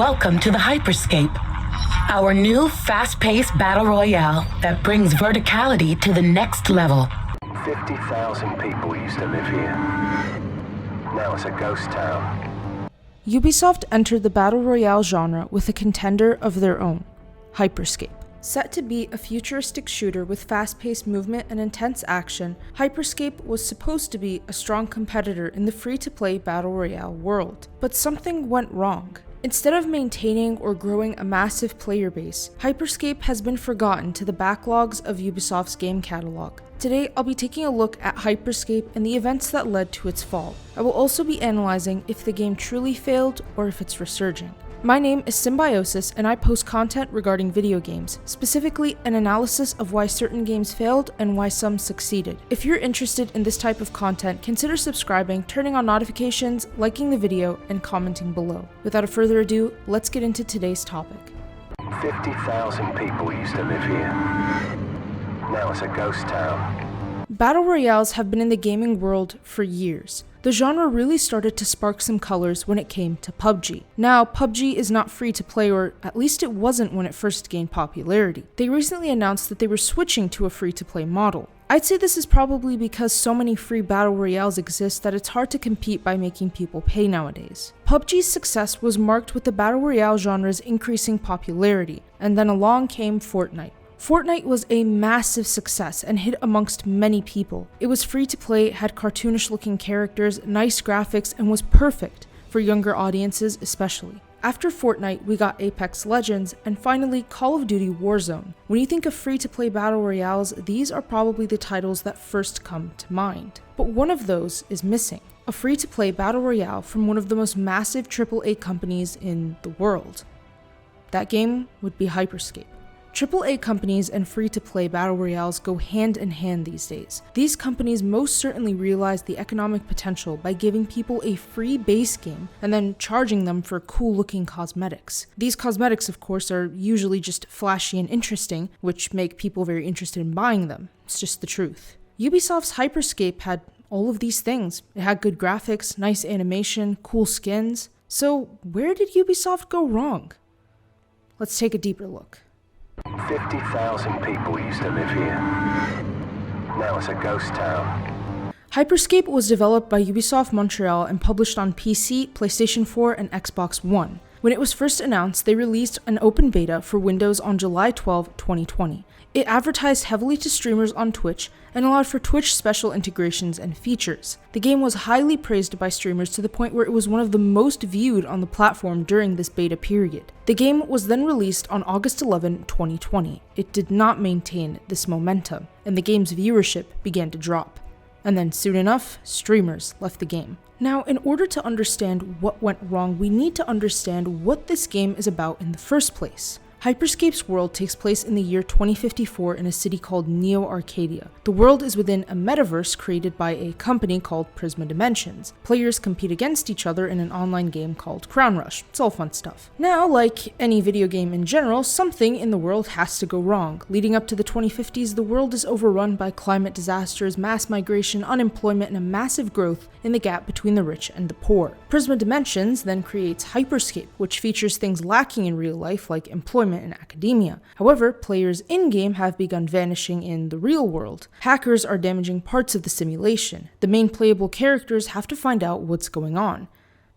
Welcome to the Hyper Scape, our new fast-paced Battle Royale that brings verticality to the next level. 50,000 people used to live here. Now it's a ghost town. Ubisoft entered the Battle Royale genre with a contender of their own, Hyper Scape. Set to be a futuristic shooter with fast-paced movement and intense action, Hyper Scape was supposed to be a strong competitor in the free-to-play Battle Royale world. But something went wrong. Instead of maintaining or growing a massive player base, Hyper Scape has been forgotten to the backlogs of Ubisoft's game catalog. Today, I'll be taking a look at Hyper Scape and the events that led to its fall. I will also be analyzing if the game truly failed or if it's resurging. My name is Symbiosis, and I post content regarding video games, specifically an analysis of why certain games failed and why some succeeded. If you're interested in this type of content, consider subscribing, turning on notifications, liking the video, and commenting below. Without further ado, let's get into today's topic. 50,000 people used to live here. Now it's a ghost town. Battle Royales have been in the gaming world for years. The genre really started to spark some colors when it came to PUBG. Now, PUBG is not free to play, or at least it wasn't when it first gained popularity. They recently announced that they were switching to a free-to-play model. I'd say this is probably because so many free Battle Royales exist that it's hard to compete by making people pay nowadays. PUBG's success was marked with the Battle Royale genre's increasing popularity, and then along came Fortnite. Fortnite was a massive success and hit amongst many people. It was free to play, had cartoonish looking characters, nice graphics, and was perfect for younger audiences especially. After Fortnite, we got Apex Legends, and finally Call of Duty Warzone. When you think of free to play Battle Royales, these are probably the titles that first come to mind. But one of those is missing. A free to play Battle Royale from one of the most massive AAA companies in the world. That game would be Hyper Scape. AAA companies and free-to-play Battle Royales go hand in hand these days. These companies most certainly realize the economic potential by giving people a free base game and then charging them for cool-looking cosmetics. These cosmetics, of course, are usually just flashy and interesting, which make people very interested in buying them. It's just the truth. Ubisoft's Hyper Scape had all of these things. It had good graphics, nice animation, cool skins. So where did Ubisoft go wrong? Let's take a deeper look. 50,000 people used to live here. Now it's a ghost town. Hyper Scape was developed by Ubisoft Montreal and published on PC, PlayStation 4, and Xbox One. When it was first announced, they released an open beta for Windows on July 12, 2020. It advertised heavily to streamers on Twitch and allowed for Twitch special integrations and features. The game was highly praised by streamers to the point where it was one of the most viewed on the platform during this beta period. The game was then released on August 11, 2020. It did not maintain this momentum, and the game's viewership began to drop. And then soon enough, streamers left the game. Now, in order to understand what went wrong, we need to understand what this game is about in the first place. Hyper Scape's world takes place in the year 2054 in a city called Neo Arcadia. The world is within a metaverse created by a company called Prisma Dimensions. Players compete against each other in an online game called Crown Rush. It's all fun stuff. Now, like any video game in general, something in the world has to go wrong. Leading up to the 2050s, the world is overrun by climate disasters, mass migration, unemployment, and a massive growth in the gap between the rich and the poor. Prisma Dimensions then creates Hyper Scape, which features things lacking in real life like employment and academia. However, players in-game have begun vanishing in the real world. Hackers are damaging parts of the simulation. The main playable characters have to find out what's going on.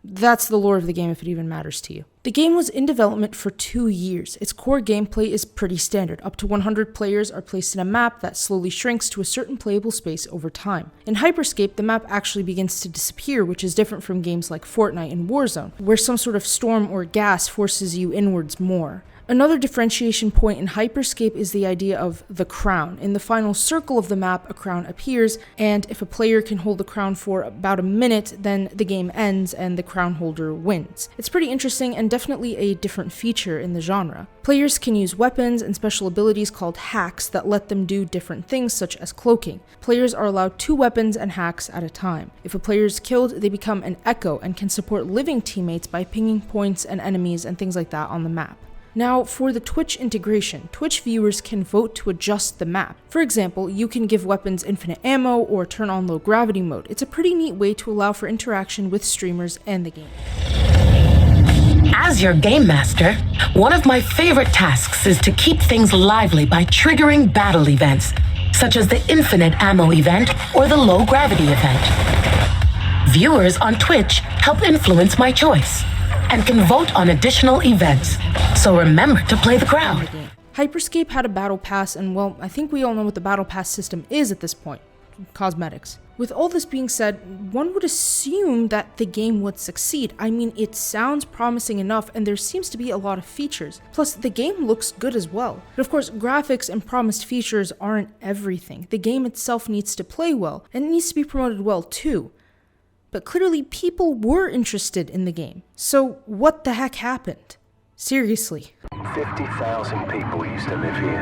That's the lore of the game if it even matters to you. The game was in development for 2 years. Its core gameplay is pretty standard. Up to 100 players are placed in a map that slowly shrinks to a certain playable space over time. In Hyper Scape, the map actually begins to disappear, which is different from games like Fortnite and Warzone, where some sort of storm or gas forces you inwards more. Another differentiation point in Hyper Scape is the idea of the crown. In the final circle of the map, a crown appears, and if a player can hold the crown for about a minute, then the game ends and the crown holder wins. It's pretty interesting and definitely a different feature in the genre. Players can use weapons and special abilities called hacks that let them do different things such as cloaking. Players are allowed 2 weapons and hacks at a time. If a player is killed, they become an echo and can support living teammates by pinging points and enemies and things like that on the map. Now, for the Twitch integration, Twitch viewers can vote to adjust the map. For example, you can give weapons infinite ammo or turn on low gravity mode. It's a pretty neat way to allow for interaction with streamers and the game. As your game master, one of my favorite tasks is to keep things lively by triggering battle events, such as the infinite ammo event or the low gravity event. Viewers on Twitch help influence my choice and can vote on additional events, so remember to play the crowd. Hyper Scape had a battle pass, and well, I think we all know what the battle pass system is at this point. Cosmetics. With all this being said, one would assume that the game would succeed. I mean, it sounds promising enough and there seems to be a lot of features. Plus, the game looks good as well. But of course, graphics and promised features aren't everything. The game itself needs to play well, and it needs to be promoted well too. But clearly, people were interested in the game. So what the heck happened? Seriously. 50,000 people used to live here.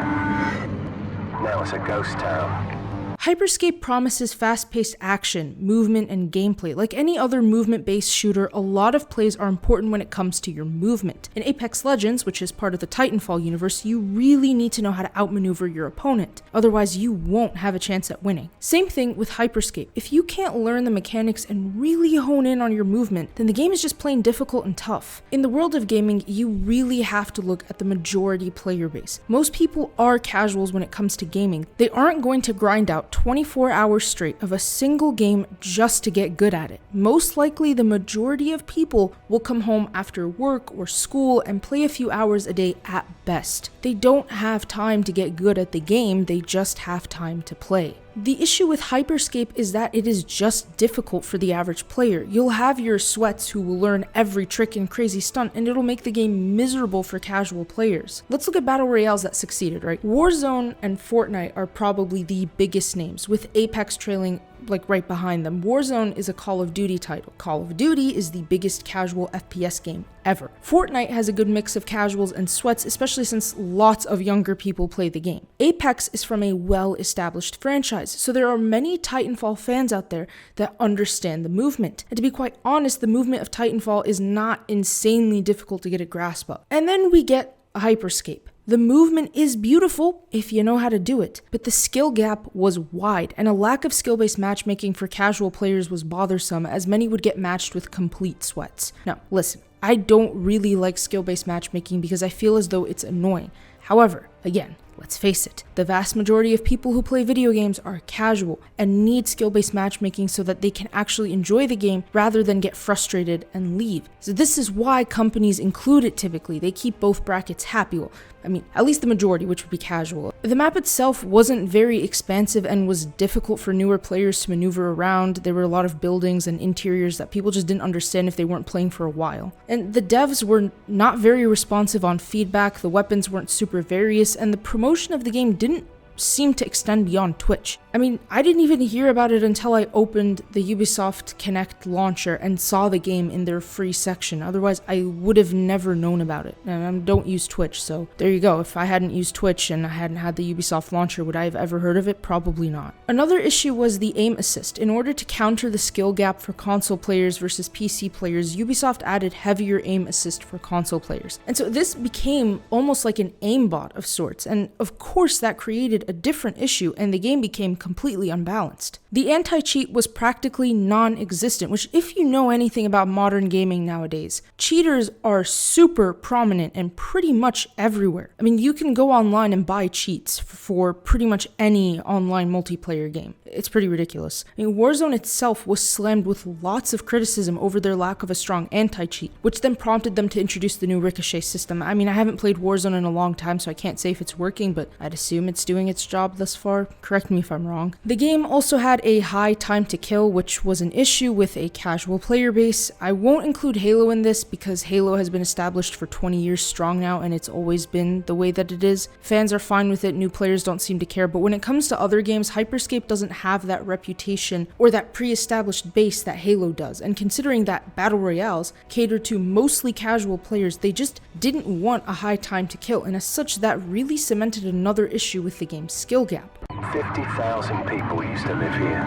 Now it's a ghost town. Hyper Scape promises fast-paced action, movement, and gameplay. Like any other movement-based shooter, a lot of plays are important when it comes to your movement. In Apex Legends, which is part of the Titanfall universe, you really need to know how to outmaneuver your opponent. Otherwise, you won't have a chance at winning. Same thing with Hyper Scape. If you can't learn the mechanics and really hone in on your movement, then the game is just plain difficult and tough. In the world of gaming, you really have to look at the majority player base. Most people are casuals when it comes to gaming. They aren't going to grind out 24 hours straight of a single game just to get good at it. Most likely, the majority of people will come home after work or school and play a few hours a day at best. They don't have time to get good at the game, they just have time to play. The issue with Hyper Scape is that it is just difficult for the average player. You'll have your sweats who will learn every trick and crazy stunt, and it'll make the game miserable for casual players. Let's look at Battle Royales that succeeded, right? Warzone and Fortnite are probably the biggest names, with Apex trailing like right behind them. Warzone is a Call of Duty title. Call of Duty is the biggest casual FPS game ever. Fortnite has a good mix of casuals and sweats, especially since lots of younger people play the game. Apex is from a well-established franchise, so there are many Titanfall fans out there that understand the movement. And to be quite honest, the movement of Titanfall is not insanely difficult to get a grasp of. And then we get Hyper Scape. The movement is beautiful if you know how to do it, but the skill gap was wide, and a lack of skill-based matchmaking for casual players was bothersome, as many would get matched with complete sweats. Now, listen, I don't really like skill-based matchmaking because I feel as though it's annoying. However, again, let's face it, the vast majority of people who play video games are casual and need skill-based matchmaking so that they can actually enjoy the game rather than get frustrated and leave. So this is why companies include it typically. They keep both brackets happy. Well, I mean, at least the majority, which would be casual. The map itself wasn't very expansive and was difficult for newer players to maneuver around. There were a lot of buildings and interiors that people just didn't understand if they weren't playing for a while. And the devs were not very responsive on feedback, the weapons weren't super various, and the promotion of the game didn't seem to extend beyond Twitch. I mean, I didn't even hear about it until I opened the Ubisoft Connect launcher and saw the game in their free section. Otherwise, I would have never known about it. And I don't use Twitch, so there you go. If I hadn't used Twitch and I hadn't had the Ubisoft launcher, would I have ever heard of it? Probably not. Another issue was the aim assist. In order to counter the skill gap for console players versus PC players, Ubisoft added heavier aim assist for console players. And so this became almost like an aimbot of sorts. And of course, that created a different issue, and the game became completely unbalanced. The anti-cheat was practically non-existent, which, if you know anything about modern gaming nowadays, cheaters are super prominent and pretty much everywhere. I mean, you can go online and buy cheats for pretty much any online multiplayer game. It's pretty ridiculous. I mean, Warzone itself was slammed with lots of criticism over their lack of a strong anti-cheat, which then prompted them to introduce the new Ricochet system. I mean, I haven't played Warzone in a long time, so I can't say if it's working, but I'd assume it's doing its job thus far. Correct me if I'm wrong. The game also had a high time to kill, which was an issue with a casual player base. I won't include Halo in this because Halo has been established for 20 years strong now, and it's always been the way that it is. Fans are fine with it, new players don't seem to care, but when it comes to other games, Hyper Scape doesn't have that reputation or that pre-established base that Halo does, and considering that Battle Royales cater to mostly casual players, they just didn't want a high time to kill, and as such, that really cemented another issue with the game's skill gap. 50,000 people used to live here.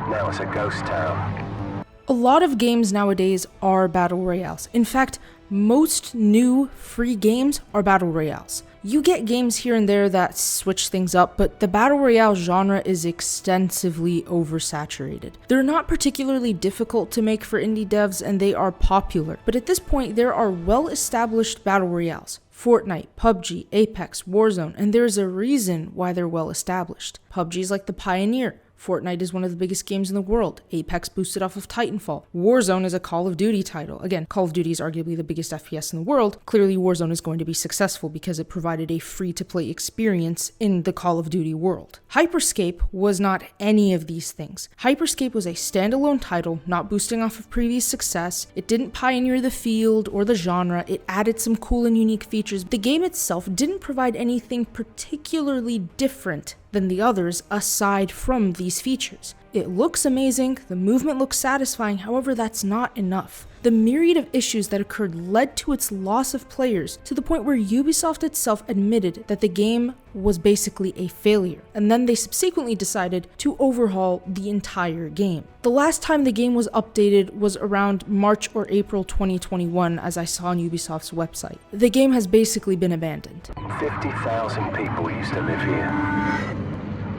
Now it's a ghost town. A lot of games nowadays are Battle Royales. In fact, most new free games are Battle Royales. You get games here and there that switch things up, but the Battle Royale genre is extensively oversaturated. They're not particularly difficult to make for indie devs, and they are popular, but at this point there are well-established Battle Royales. Fortnite, PUBG, Apex, Warzone, and there's a reason why they're well established. PUBG is like the pioneer. Fortnite is one of the biggest games in the world. Apex boosted off of Titanfall. Warzone is a Call of Duty title. Again, Call of Duty is arguably the biggest FPS in the world. Clearly, Warzone is going to be successful because it provided a free-to-play experience in the Call of Duty world. Hyper Scape was not any of these things. Hyper Scape was a standalone title, not boosting off of previous success. It didn't pioneer the field or the genre. It added some cool and unique features. The game itself didn't provide anything particularly different than the others aside from these features. It looks amazing, the movement looks satisfying, however that's not enough. The myriad of issues that occurred led to its loss of players to the point where Ubisoft itself admitted that the game was basically a failure, and then they subsequently decided to overhaul the entire game. The last time the game was updated was around March or April 2021, as I saw on Ubisoft's website. The game has basically been abandoned. 50,000 people used to live here.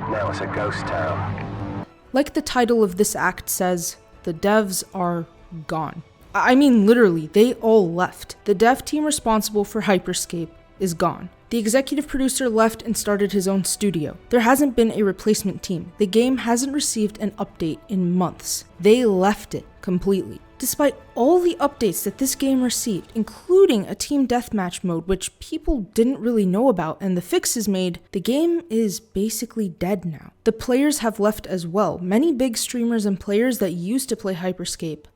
Now it's a ghost town. Like the title of this act says, the devs are gone. I mean literally, they all left. The dev team responsible for Hyper Scape is gone. The executive producer left and started his own studio. There hasn't been a replacement team. The game hasn't received an update in months. They left it completely. Despite all the updates that this game received, including a team deathmatch mode, which people didn't really know about, and the fixes made, the game is basically dead now. The players have left as well. Many big streamers and players that used to play Hyper Scape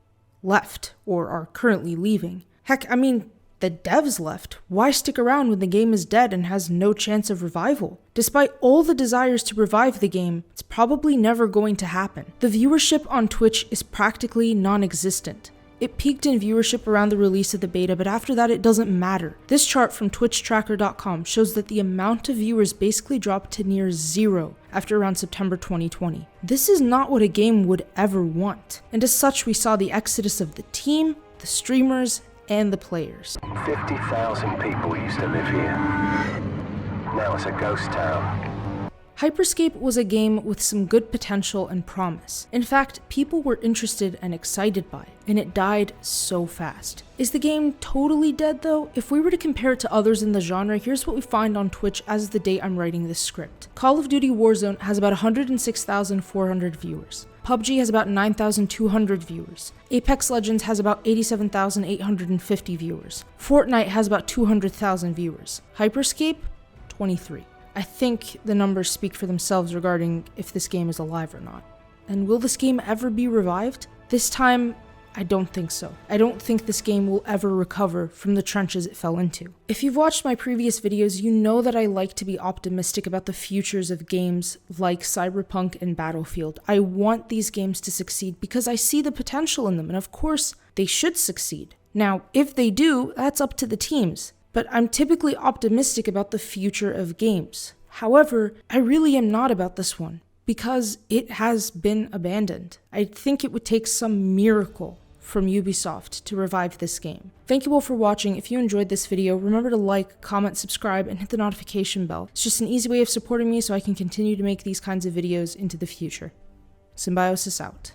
left or are currently leaving. Heck, I mean, the devs left. Why stick around when the game is dead and has no chance of revival? Despite all the desires to revive the game, it's probably never going to happen. The viewership on Twitch is practically non-existent. It peaked in viewership around the release of the beta, but after that it doesn't matter. This chart from twitchtracker.com shows that the amount of viewers basically dropped to near zero after around September 2020. This is not what a game would ever want, and as such we saw the exodus of the team, the streamers, and the players. 50,000 people used to live here. Now it's a ghost town. Hyper Scape was a game with some good potential and promise. In fact, people were interested and excited by it, and it died so fast. Is the game totally dead though? If we were to compare it to others in the genre, here's what we find on Twitch as of the day I'm writing this script. Call of Duty Warzone has about 106,400 viewers. PUBG has about 9,200 viewers. Apex Legends has about 87,850 viewers. Fortnite has about 200,000 viewers. Hyper Scape, 23. I think the numbers speak for themselves regarding if this game is alive or not. And will this game ever be revived? This time, I don't think so. I don't think this game will ever recover from the trenches it fell into. If you've watched my previous videos, you know that I like to be optimistic about the futures of games like Cyberpunk and Battlefield. I want these games to succeed because I see the potential in them, and of course, they should succeed. Now, if they do, that's up to the teams. But I'm typically optimistic about the future of games. However, I really am not about this one, because it has been abandoned. I think it would take some miracle from Ubisoft to revive this game. Thank you all for watching. If you enjoyed this video, remember to like, comment, subscribe, and hit the notification bell. It's just an easy way of supporting me so I can continue to make these kinds of videos into the future. Symbiosis out.